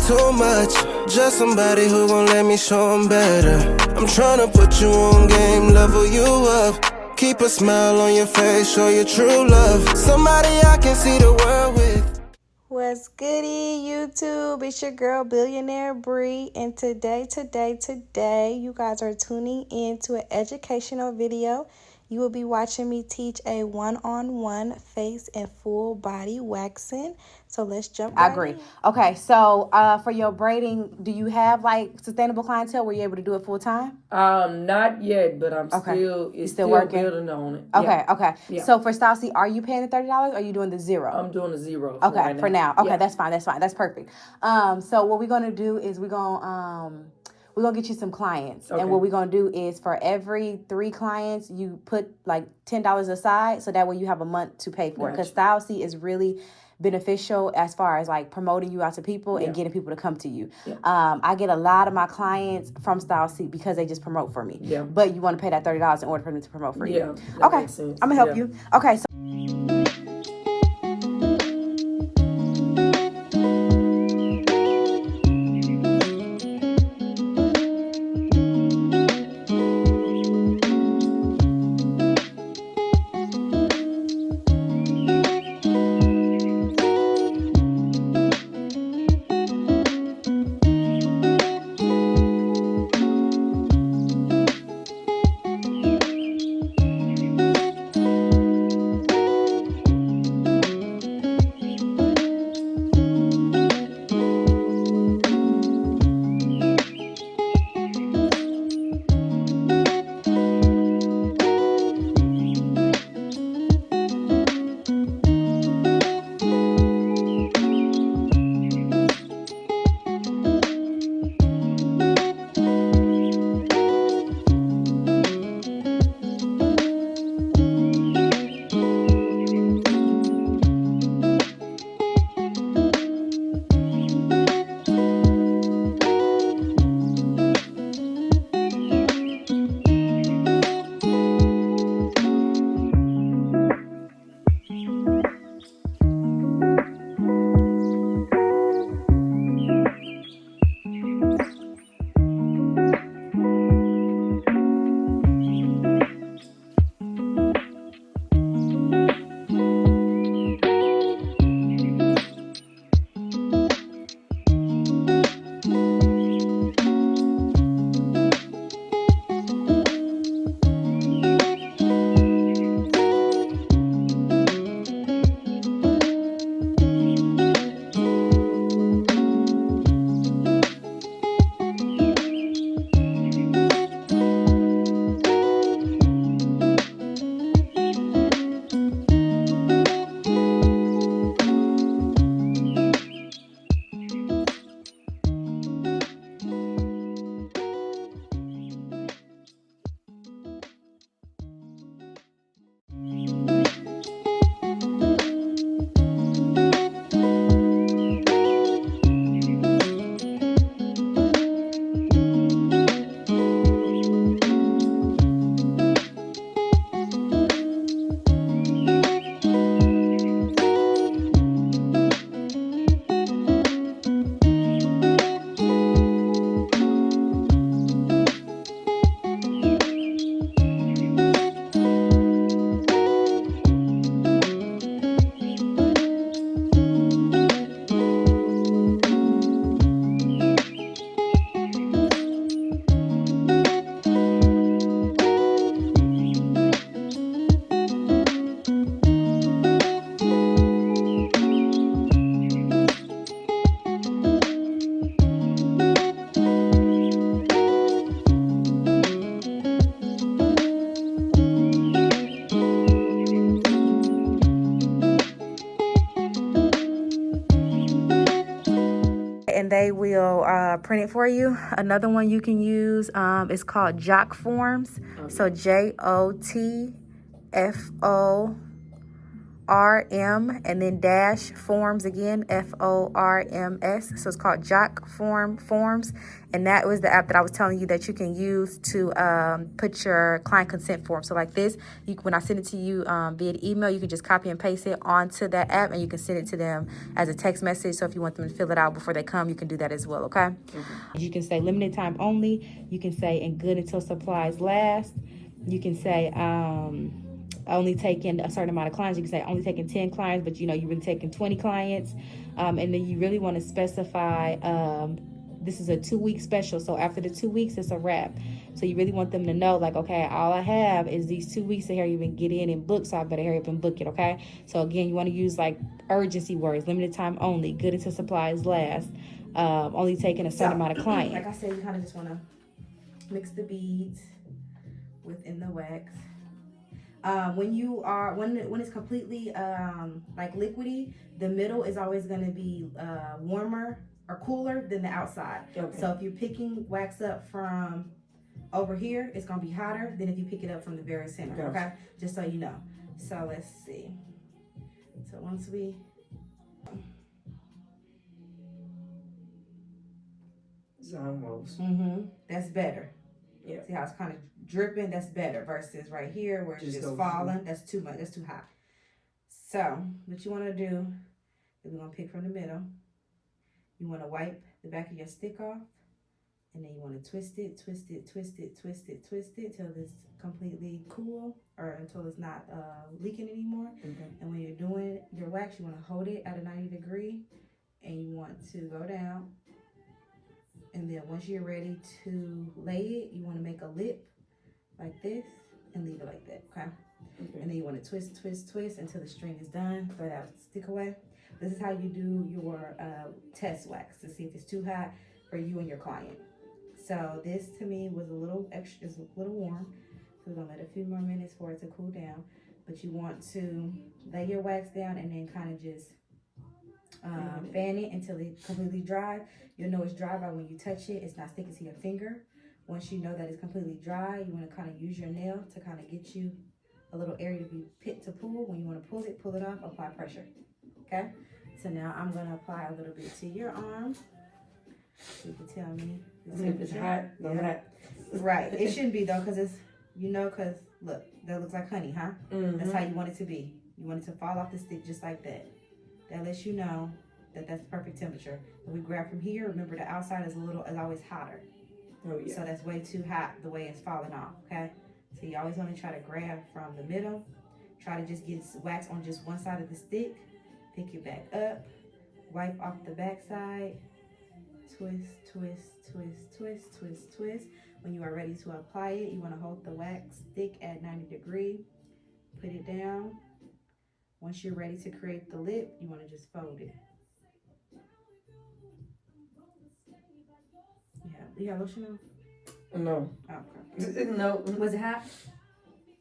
too much. Just somebody who gon' let me show 'em better. I'm tryna put you on game, level you up. Keep a smile on your face, show your true love. Somebody I can see the world with. What's goody, YouTube? It's your girl, Billionaire Bree, and today, you guys are tuning in to an educational video. You will be watching me teach a one-on-one face and full body waxing. So let's jump right I agree. in. Okay, so for your braiding, do you have like sustainable clientele where you're able to do it full time? Not yet, but I'm still working? building on it. Okay, yeah. okay. Yeah. So for Style C, are you paying the $30 or are you doing the $0? I'm doing the $0. For now. Okay, yeah. That's fine. That's perfect. So what we're gonna do is we're gonna get you some clients. Okay. And what we're going to do is for every 3 clients, you put like $10 aside. So that way you have a month to pay for it. Because Style C is really beneficial as far as like promoting you out to people and getting people to come to you. Yeah. I get a lot of my clients from Style C because they just promote for me. Yeah. But you want to pay that $30 in order for them to promote for you. Yeah. Okay. I'm going to help you. Okay. So and they will print it for you. Another one you can use is called Jock Forms. So JOTFO FORM and then dash forms again, FORMS. So it's called Jock Forms. And that was the app that I was telling you that you can use to put your client consent form. So like this, when I send it to you via email, you can just copy and paste it onto that app and you can send it to them as a text message. So if you want them to fill it out before they come, you can do that as well, okay? You can say limited time only. You can say and good until supplies last. You can say only taking a certain amount of clients. You can say only taking 10 clients, but you know, you're really taking 20 clients. And then you really want to specify, this is a 2-week special. So after the 2 weeks, it's a wrap. So you really want them to know, like, okay, all I have is these 2 weeks to hurry up and get in and book. So I better hurry up and book it, okay? So again, you want to use like urgency words, limited time only, good until supplies last, only taking a certain amount of clients. Like I said, you kind of just want to mix the beads within the wax. When it's completely like liquidy, the middle is always going to be warmer or cooler than the outside. Okay. So if you're picking wax up from over here, it's going to be hotter than if you pick it up from the very center. Okay, just so you know. So let's see. So once we almost. That's better. Yeah. See how it's kind of dripping? That's better versus right here where it's just falling. That's too much. That's too hot. So what you want to do is we're going to pick from the middle. You want to wipe the back of your stick off. And then you want to twist it, twist it, twist it, twist it, twist it till it's completely cool or until it's not leaking anymore. And when you're doing your wax, you want to hold it at a 90 degree and you want to go down. And then once you're ready to lay it, you want to make a lip like this and leave it like that, okay? And then you want to twist, twist, twist until the string is done. Throw that stick away. This is how you do your test wax to see if it's too hot for you and your client. So this to me was a little extra, is a little warm. So we're gonna let a few more minutes for it to cool down. But you want to lay your wax down and then kind of just fan it until it's completely dry. You'll know it's dry by when you touch it. It's not sticking to your finger. Once you know that it's completely dry, you want to kind of use your nail to kind of get you a little area to pull. When you want to pull it off, apply pressure. Okay? So now I'm going to apply a little bit to your arm. You can tell me. If it's hot, not. Right. It shouldn't be though, because it's, because look, that looks like honey, huh? That's how you want it to be. You want it to fall off the stick just like that. That lets you know that that's perfect temperature. If we grab from here, remember the outside is always hotter. Oh yeah. So that's way too hot the way it's falling off, okay? So you always want to try to grab from the middle. Try to just get wax on just one side of the stick. Pick it back up. Wipe off the back side. Twist, twist, twist, twist, twist, twist. When you are ready to apply it, you want to hold the wax stick at 90 degrees. Put it down. Once you're ready to create the lip, you want to just fold it. Yeah. You have lotion on? No. Okay. No. Was it hot?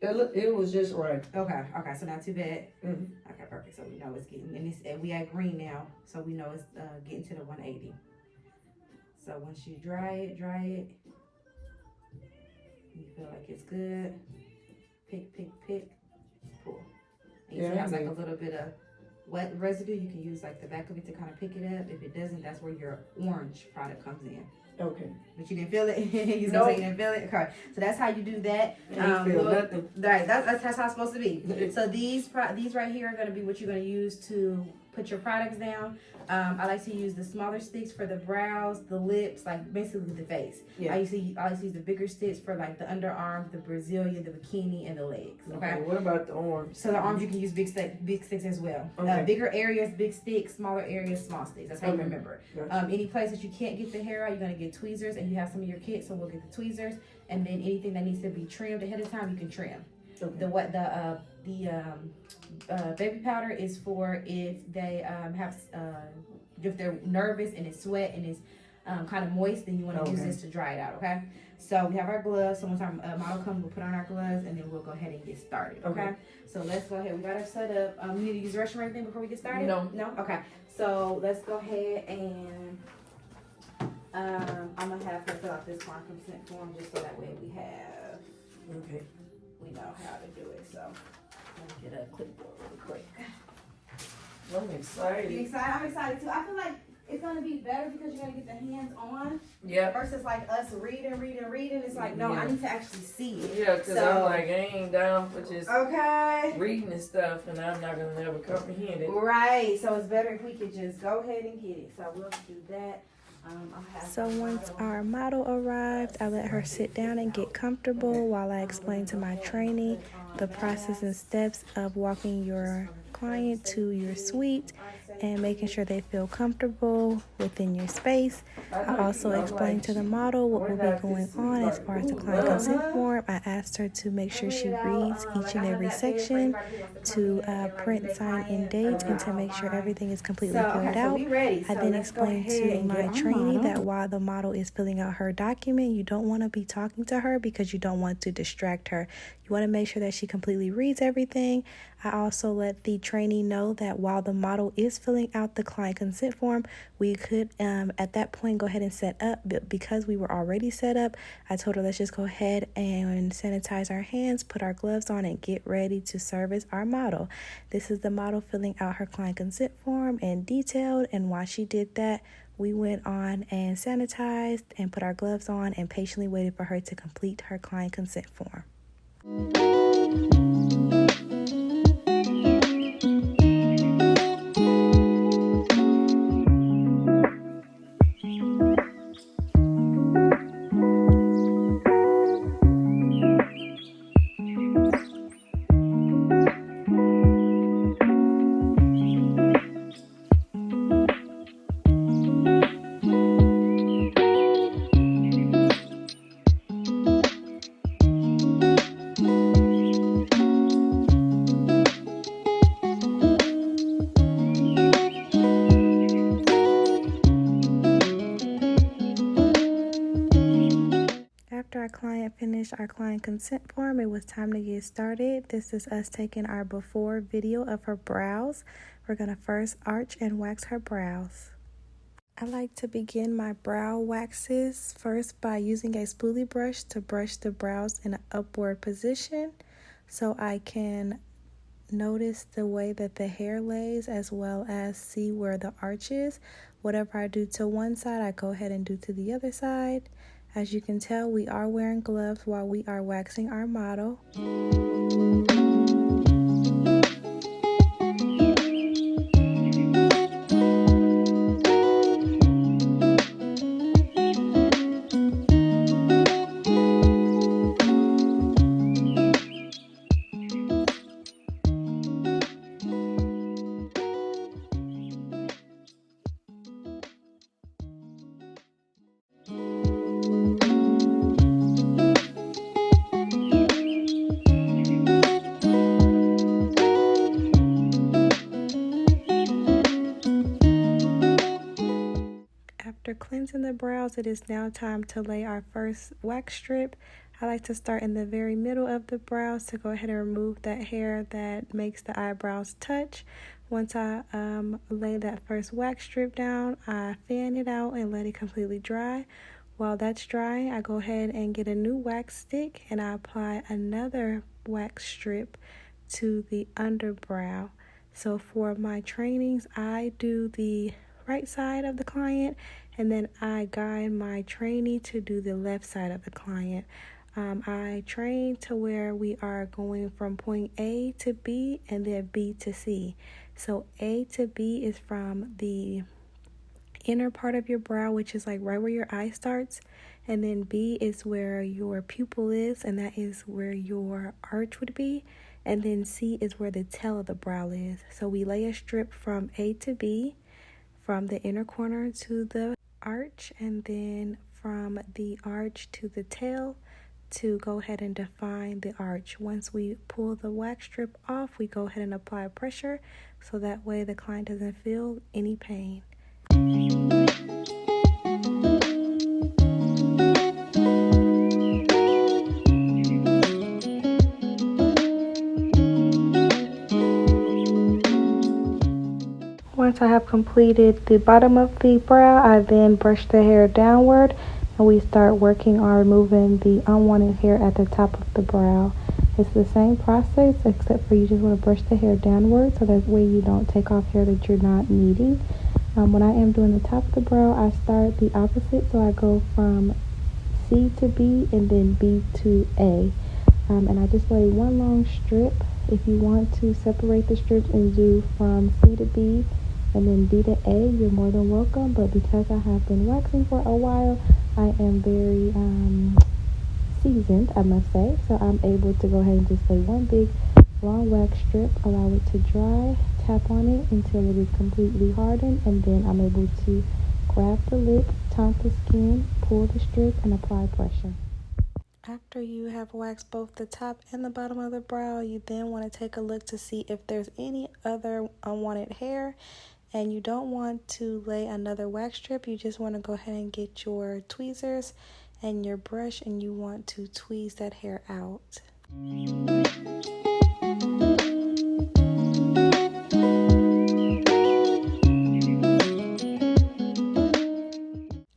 It was just right. Okay. So not too bad. Okay, perfect. So we know it's getting, and we at green now, so we know it's getting to the 180. So once you dry it, you feel like it's good. Pick, pull. And if it has like a little bit of wet residue, you can use like the back of it to kind of pick it up. If it doesn't, that's where your orange product comes in. Okay. But you didn't feel it? You nope. You didn't feel it? Okay. So that's how you do that. I feel nothing. Right. That's how it's supposed to be. So these right here are going to be what you're going to use to put your products down. I like to use the smaller sticks for the brows, the lips, like basically the face. Yeah. I like to use the bigger sticks for like the underarms, the Brazilian, the bikini, and the legs. Okay. What about the arms? So the arms you can use big sticks as well. Okay. Bigger areas, big sticks. Smaller areas, small sticks. That's how you remember. Gotcha. Any place that you can't get the hair out, you're gonna get tweezers, and you have some of your kits, so we'll get the tweezers. And then anything that needs to be trimmed ahead of time, you can trim. Okay. The baby powder is for if they if they're nervous and it's sweat and it's kind of moist, then you want to use this to dry it out. Okay. So we have our gloves. So once our model comes, we'll put on our gloves and then we'll go ahead and get started. Okay. So let's go ahead. We got our setup. You need to use the restroom or anything before we get started? No. Okay. So let's go ahead and I'm gonna have her fill out this consent form just so that way we know how to do it. So Get a clipboard real quick. I'm excited. You excited? I'm excited too. I feel like it's gonna be better because you're gonna get the hands on. Yeah. Versus like us reading. It's like, no, I need to actually see it. Yeah, because I'm like, I ain't down for just okay. reading and stuff, and I'm not gonna never comprehend it. Right. So it's better if we could just go ahead and get it. So we'll do that. So once our model arrived, I let her sit down and get comfortable while I explained to my trainee the process and steps of walking your client to your suite and making sure they feel comfortable within your space. I also explained to the model what will be going on as far as the client consent form. I asked her to make sure she reads each and every section, to print, sign in dates, and to make sure everything is completely filled out. I then explained to my trainee that while the model is filling out her document, you don't want to be talking to her because you don't want to distract her. You want to make sure that she completely reads everything. I also let the trainee know that while the model is filling out the client consent form, we could at that point go ahead and set up. But because we were already set up, I told her let's just go ahead and sanitize our hands, put our gloves on, and get ready to service our model. This is the model filling out her client consent form and detailed. And while she did that, we went on and sanitized and put our gloves on and patiently waited for her to complete her client consent form. After our client finished our client consent form, it was time to get started. This is us taking our before video of her brows. We're going to first arch and wax her brows. I like to begin my brow waxes first by using a spoolie brush to brush the brows in an upward position so I can notice the way that the hair lays as well as see where the arch is. Whatever I do to one side, I go ahead and do to the other side. As you can tell, we are wearing gloves while we are waxing our model. After cleansing the brows, it is now time to lay our first wax strip. I like to start in the very middle of the brows to go ahead and remove that hair that makes the eyebrows touch. Once I lay that first wax strip down, I fan it out and let it completely dry. While that's drying, I go ahead and get a new wax stick and I apply another wax strip to the underbrow. So for my trainings, I do the right side of the client and then I guide my trainee to do the left side of the client. I train to where we are going from point A to B and then B to C. So A to B is from the inner part of your brow, which is like right where your eye starts, and then B is where your pupil is, and that is where your arch would be, and then C is where the tail of the brow is. So we lay a strip from A to B, from the inner corner to the arch, and then from the arch to the tail to go ahead and define the arch. Once we pull the wax strip off, we go ahead and apply pressure so that way the client doesn't feel any pain. Once I have completed the bottom of the brow, I then brush the hair downward and we start working on removing the unwanted hair at the top of the brow. It's the same process, except for you just want to brush the hair downward so that way you don't take off hair that you're not needing. When I am doing the top of the brow, I start the opposite, so I go from C to B and then B to A. And I just lay one long strip. If you want to separate the strips and do from C to B and then B to A, you're more than welcome. But because I have been waxing for a while, I am very seasoned, I must say. So I'm able to go ahead and just lay one big long wax strip, allow it to dry, tap on it until it is completely hardened, and then I'm able to grab the lip, taunt the skin, pull the strip, and apply pressure. After you have waxed both the top and the bottom of the brow, you then want to take a look to see if there's any other unwanted hair, and you don't want to lay another wax strip. You just want to go ahead and get your tweezers and your brush, and you want to tweeze that hair out.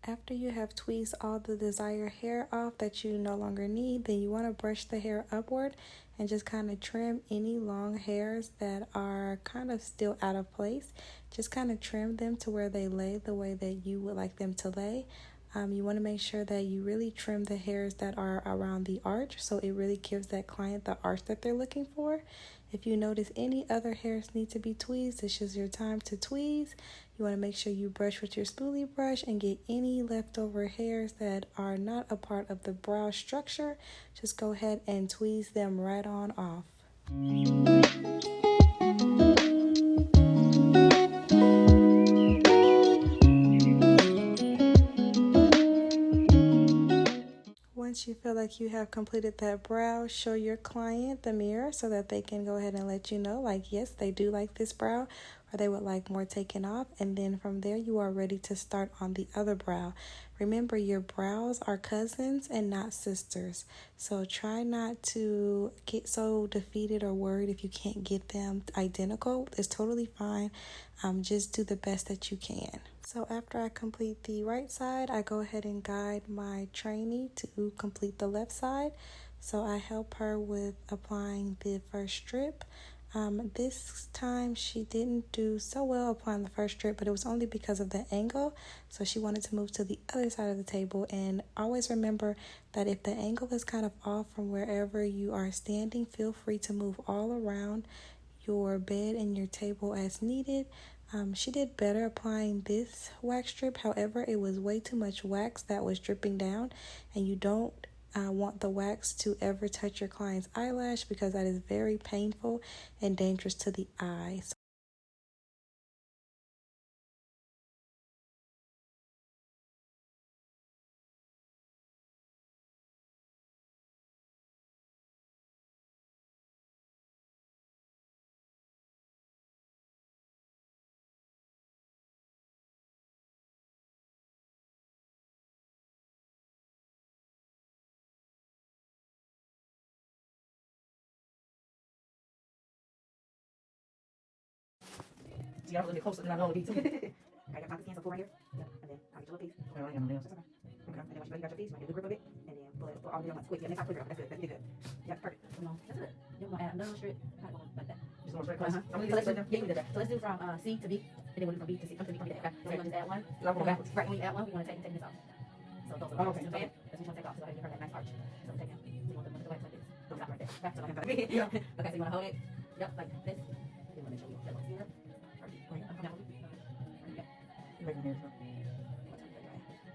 After you have tweezed all the desired hair off that you no longer need, then you want to brush the hair upward and just kind of trim any long hairs that are kind of still out of place. Just kind of trim them to where they lay the way that you would like them to lay. You want to make sure that you really trim the hairs that are around the arch, so it really gives that client the arch that they're looking for. If you notice any other hairs need to be tweezed, this is your time to tweeze. You want to make sure you brush with your spoolie brush and get any leftover hairs that are not a part of the brow structure. Just go ahead and tweeze them right on off. Once you feel like you have completed that brow, show your client the mirror so that they can go ahead and let you know, like, yes, they do like this brow, or they would like more taken off. And then from there, you are ready to start on the other brow. Remember, your brows are cousins and not sisters. So try not to get so defeated or worried if you can't get them identical. It's totally fine. Just do the best that you can. So after I complete the right side, I go ahead and guide my trainee to complete the left side. So I help her with applying the first strip. This time she didn't do so well applying the first strip, but it was only because of the angle. So she wanted to move to the other side of the table. And always remember that if the angle is kind of off from wherever you are standing, feel free to move all around your bed and your table as needed. She did better applying this wax strip. However, it was way too much wax that was dripping down, and you don't want the wax to ever touch your client's eyelash because that is very painful and dangerous to the eyes. See, I'm a little bit closer than I normally be too. I got my hands up right here. Yep. And then I'll get your little piece. Well, I ain't got no nails. Okay. And then once you got your piece, you might get a grip of it. And then pull it all the way on quick. Yeah, next time quicker. That's good. That's good. Yep, perfect. Come on. That's good. Then we're gonna add another strip. Kind of going like that. Just going straight across. I'm gonna do that. Yeah, you did that. So let's do from C to B. And then we'll do from B to C. From B to A. Okay. So we're gonna just add one. I'm going backwards. Right. When you add one, we want to take this off. So those are okay. That's what you want to take off. So go ahead and give her that nice arch. So we're taking. We want the wax like this. Don't stop right there. Back to like that. Yeah. Okay. So you want to hold it. Yep. Like this. You want to make sure you get here.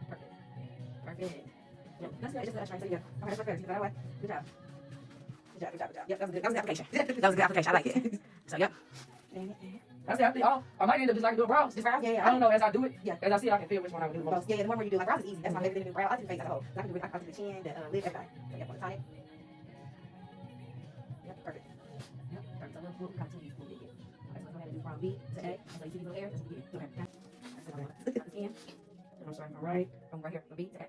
Perfect. Perfect. Yep. That's good. That's right. So you go. Okay, that's perfect. That way. Good job. Good job. Good job. Good job. Yep. That was good application. That was a good application. I like it. So yep. That's it. I might end up just like doing brows. Just brows? Yeah. I don't know. As I do it, as I see it, I can feel which one I would do the most. Yeah, the one where you do like brows is easy. That's my favorite thing to do. Brows. I do the face as a whole. I can do it. I can do the chin, the lip, everything. So yep. On the tonic. Yep. Perfect. Yep. Perfect. So we'll continue. Okay. So let's go ahead and do from B to A. So you see these little hairs. That's what we get. Okay. Skin. I'm sorry, I'm right here from B to A.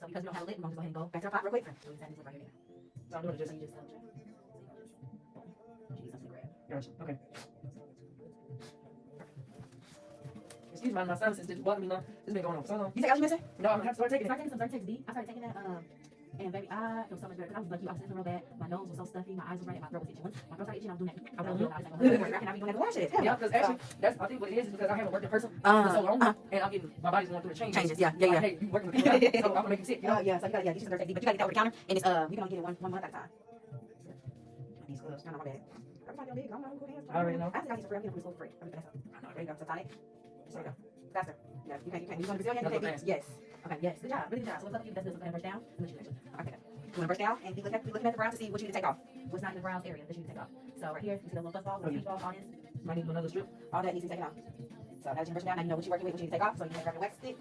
So because we don't have a lid, we're going to just go ahead and go back to our pot real quick. So we set this right here now. So I'm doing it just so you just double check. She needs something to grab. Gotcha. Okay. Excuse me, my sinus is just bothering me now. This has been going on for so long. You take out your missing? No, I'm going to have to start taking it. Start taking some Zyrtex D. I started taking that And baby, I feel so much better because I was like you. I was sitting real bad. My nose was so stuffy. My eyes were running. My throat was itching. When my throat started itching, I was doing that. I was like, I cannot be doing that to wash it. Yeah, because actually, that's I think what it is because I haven't worked in person for so long, and I'm getting my body's going through the changes. Yeah. Like, hey, you working with people, right? So I'm gonna make you sick. You know? Yeah. So you gotta get you some but you gotta get that over the counter, and it's you can only get it one month at a time. These gloves, no, my bad. Everybody on big. I don't know who hands. I already know. I think I get some free. I'm getting them for free. I'm gonna finish up. There you go. So tonic. There you go. Faster. Yeah, you can. You want to Brazilian? That's what I'm saying. Yes. Okay. Yes. Good job. Really good job. So what's up with you? That's good. So go ahead and brush down. And let you next. Okay. You want to brush down and be looking at the brows to see what you need to take off. What's not in the brows area that you need to take off. So right here, you see those little fuzz balls, little peach balls, all this. Might need another strip. All that needs to be taken off. So now that you brush down, now you know what you're working with, what you need to take off. So you can grab your wax stick.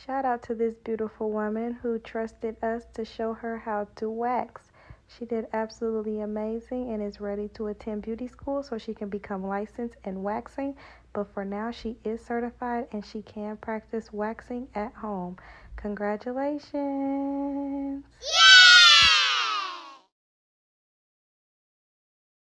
Shout out to this beautiful woman who trusted us to show her how to wax. She did absolutely amazing and is ready to attend beauty school so she can become licensed in waxing. But for now, she is certified and she can practice waxing at home. Congratulations. Yeah!